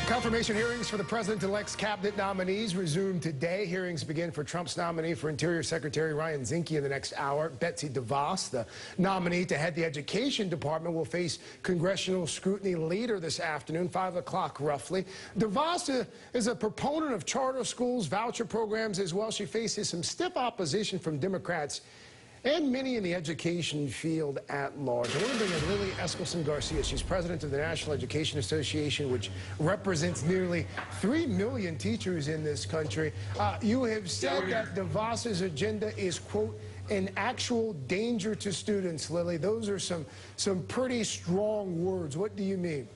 Confirmation hearings for the president-elect's cabinet nominees resume today. Hearings begin for Trump's nominee for Interior Secretary Ryan Zinke in the next hour. Betsy DeVos, the nominee to head the Education Department, will face congressional scrutiny later this afternoon, 5 o'clock roughly. DeVos is a proponent of charter schools, voucher programs as well. She faces some stiff opposition from Democrats and many in the education field at large. I want to bring in Lily Eskelsen García. She's president of the National Education Association, which represents nearly 3 million teachers in this country. You have said that DeVos's agenda is, quote, an actual danger to students, Lily. Those are some pretty strong words. What do you mean?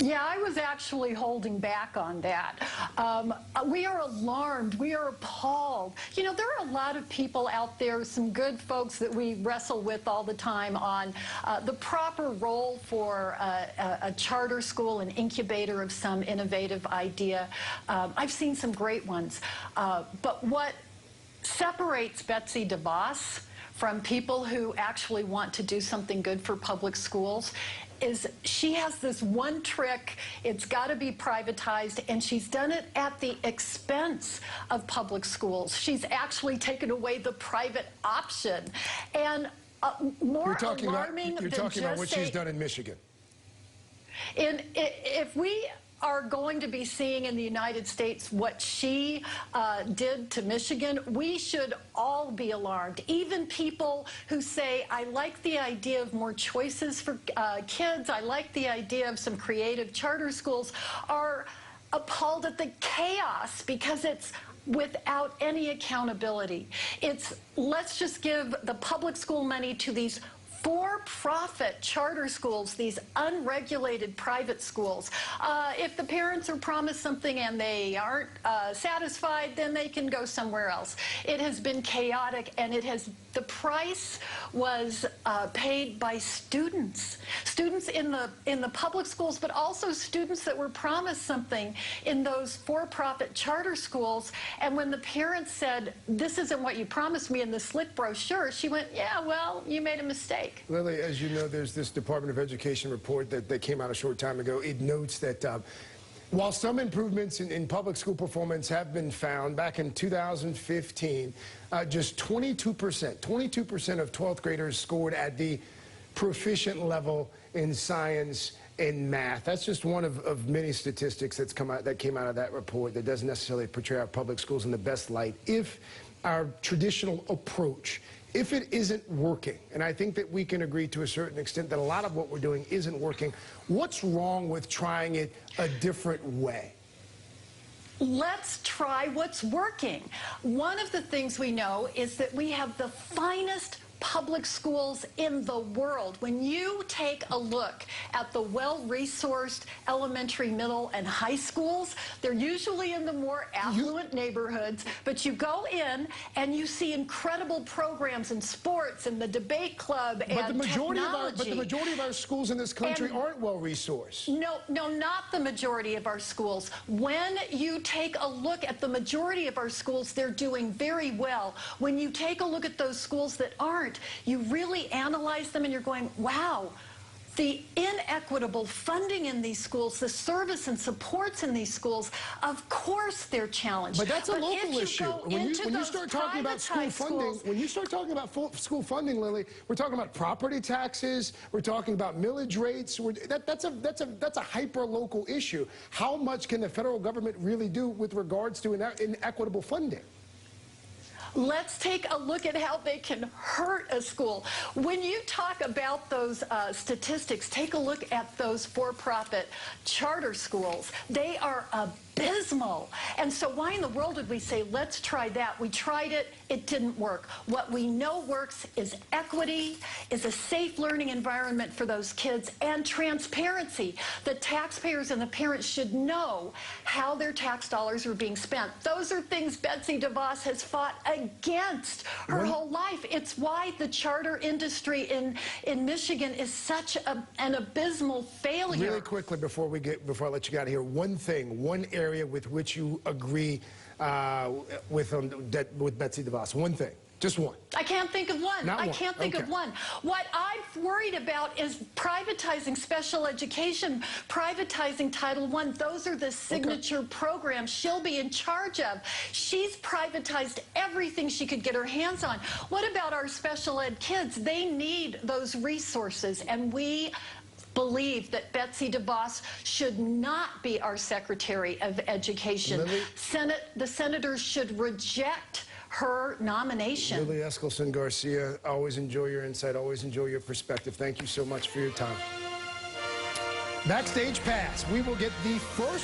Yeah, I was actually holding back on that. We are alarmed. We are appalled. You know, there are a lot of people out there, some good folks that we wrestle with all the time on the proper role for a charter school, an incubator of some innovative idea. I've seen some great ones. But what separates Betsy DeVos from people who actually want to do something good for public schools is she has this one trick. It's got to be privatized, and she's done it at the expense of public schools. She's actually taken away the private option. And more alarming you're talking about what she's done in Michigan. If we are going to be seeing in the United States what she did to Michigan, we should all be alarmed. Even people who say, I like the idea of more choices for kids, I like the idea of some creative charter schools, are appalled at the chaos because it's without any accountability. It's, let's just give the public school money to these for-profit charter schools, these unregulated private schools. If the parents are promised something and they aren't satisfied, then they can go somewhere else. It has been chaotic, and the price was paid by students in the public schools, but also students that were promised something in those for-profit charter schools. And when the parents said, "This isn't what you promised me," in the slick brochure, she went, "Yeah, well, you made a mistake." Lily, as you know, there's this Department of Education report that came out a short time ago. It notes that while some improvements in public school performance have been found, back in 2015, just 22% of 12th graders scored at the proficient level in science and math. That's just one of many statistics that came out of that report that doesn't necessarily portray our public schools in the best light. If our traditional approach, if it isn't working, and I think that we can agree to a certain extent that a lot of what we're doing isn't working, what's wrong with trying it a different way? Let's try what's working. One of the things we know is that we have the finest public schools in the world. When you take a look at the well-resourced elementary, middle, and high schools, they're usually in the more affluent neighborhoods, but you go in and you see incredible programs in sports and the debate club and technology. But the majority of our schools in this country aren't well-resourced. No, not the majority of our schools. When you take a look at the majority of our schools, they're doing very well. When you take a look at those schools that aren't, you really analyze them and you're going, wow, the inequitable funding in these schools, the service and supports in these schools, of course they're challenged. But that's a local issue. When you start talking about school funding, Lily, we're talking about property taxes, we're talking about millage rates. That's a hyper-local issue. How much can the federal government really do with regards to inequitable funding? Let's take a look at how they can hurt a school. When you talk about those statistics, take a look at those for-profit charter schools. They are abysmal. And so why in the world did we say, let's try that? We tried it. It didn't work. What we know works is equity, is a safe learning environment for those kids, and transparency. The taxpayers and the parents should know how their tax dollars are being spent. Those are things Betsy DeVos has fought against her whole life. It's why the charter industry in Michigan is such an abysmal failure. Really quickly, before I let you get out of here, one area with which you agree with Betsy DeVos, one thing. Just one. I can't think of one. Not I one. can't think of one. What I'm worried about is privatizing special education, privatizing Title I. Those are the signature programs she'll be in charge of. She's privatized everything she could get her hands on. What about our special ed kids? They need those resources, and we believe that Betsy DeVos should not be our Secretary of Education. Lily? The senators should reject her nomination. Lily Eskelsen García, always enjoy your insight, always enjoy your perspective. Thank you so much for your time. Backstage Pass. We will get the first